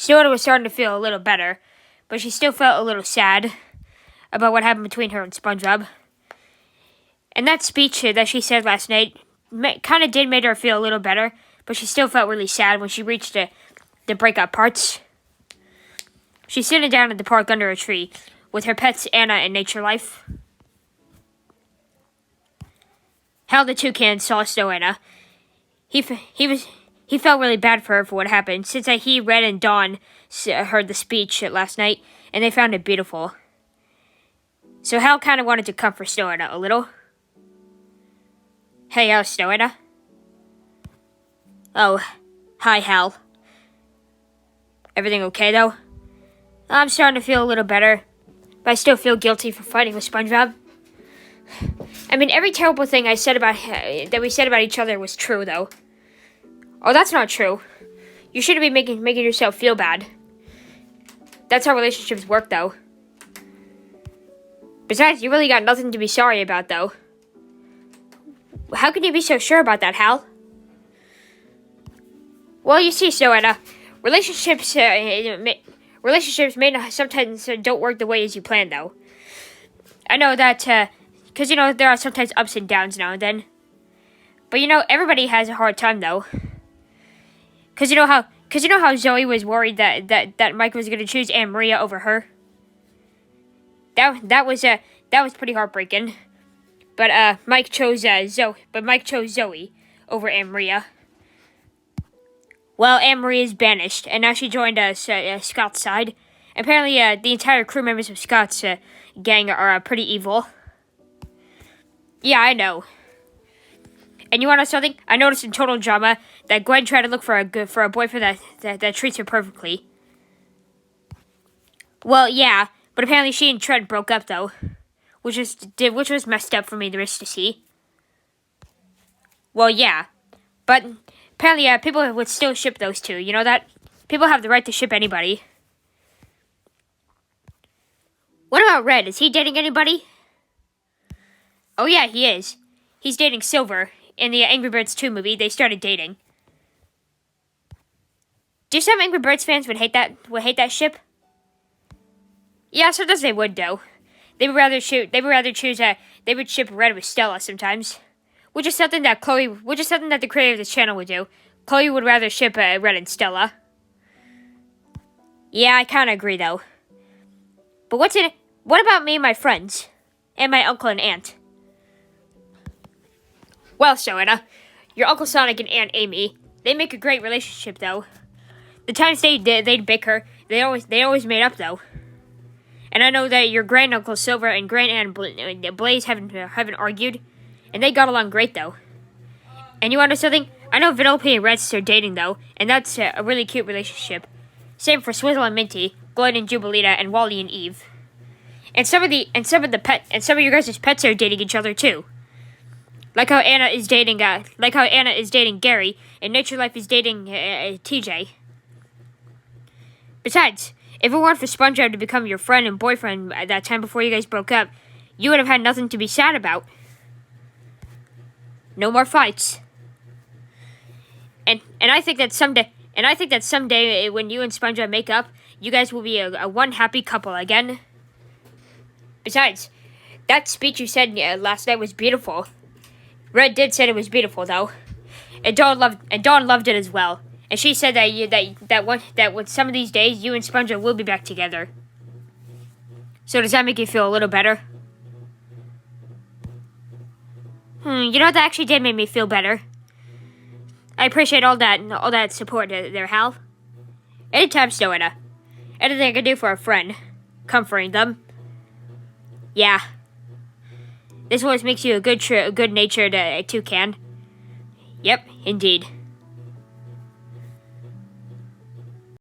Snowanna was starting to feel a little better, but she still felt a little sad about what happened between her and SpongeBob. And that speech that she said last night kind of did make her feel a little better, but she still felt really sad when she reached the breakup parts. She's sitting down at the park under a tree with her pets Anna and Nature Life. Hal the Toucan saw Snowanna. He felt really bad for her for what happened, since he, Red, and Dawn heard the speech last night, and they found it beautiful. So Hal kind of wanted to comfort Snowanna a little. Hey, how's Snowanna? Oh, hi, Hal. Everything okay, though? I'm starting to feel a little better, but I still feel guilty for fighting with SpongeBob. I mean, every terrible thing I said about that we said about each other was true, though. Oh, that's not true. You shouldn't be making yourself feel bad. That's how relationships work, though. Besides, you really got nothing to be sorry about, though. How can you be so sure about that, Hal? Well, you see, Snowanna, relationships may not sometimes don't work the way as you planned, though. I know that, because, there are sometimes ups and downs now and then. But, everybody has a hard time, though. Because you know how Zoe was worried that Mike was going to choose Aunt Maria over her? That was pretty heartbreaking. But, Mike chose Zoe over Aunt Maria. Well, Aunt Maria is banished, and now she joined Scott's side. Apparently, the entire crew members of Scott's gang are pretty evil. Yeah, I know. And you want to know something? I noticed in Total Drama that Gwen tried to look for a boyfriend that treats her perfectly. Well, yeah, but apparently she and Trent broke up though, which was messed up for me to see. Well, yeah, but apparently people would still ship those two. You know that? People have the right to ship anybody. What about Red? Is he dating anybody? Oh yeah, he is. He's dating Silver. In the Angry Birds 2 movie, they started dating. Do some Angry Birds fans would hate that ship? Yeah, sometimes they would though. They would ship Red with Stella sometimes. Which is something that the creator of this channel would do. Chloe would rather ship Red and Stella. Yeah, I kinda agree though. But what about me and my friends? And my uncle and aunt? Well, Snowanna, your Uncle Sonic and Aunt Amy, they make a great relationship, though. The times they'd bicker, they always made up, though. And I know that your Granduncle Silver and Grandaunt Blaze haven't argued, and they got along great, though. And you want to know something? I know Vanellope and Red are dating, though, and that's a really cute relationship. Same for Swizzle and Minty, Gloyd and Jubilita, and Wally and Eve. And some of your guys' pets are dating each other, too. Like how Anna is dating Gary, and Nature Life is dating TJ. Besides, if it weren't for SpongeBob to become your friend and boyfriend at that time before you guys broke up, you would have had nothing to be sad about. No more fights. And I think that someday when you and SpongeBob make up, you guys will be a one happy couple again. Besides, that speech you said last night was beautiful. Red did say it was beautiful, though, and Dawn loved it as well. And she said that with some of these days, you and SpongeBob will be back together. So does that make you feel a little better? That actually did make me feel better. I appreciate all that support there, Hal. Anytime, Snowanna. Anything I can do for a friend, comforting them. Yeah. This always makes you a good-natured toucan. Yep, indeed.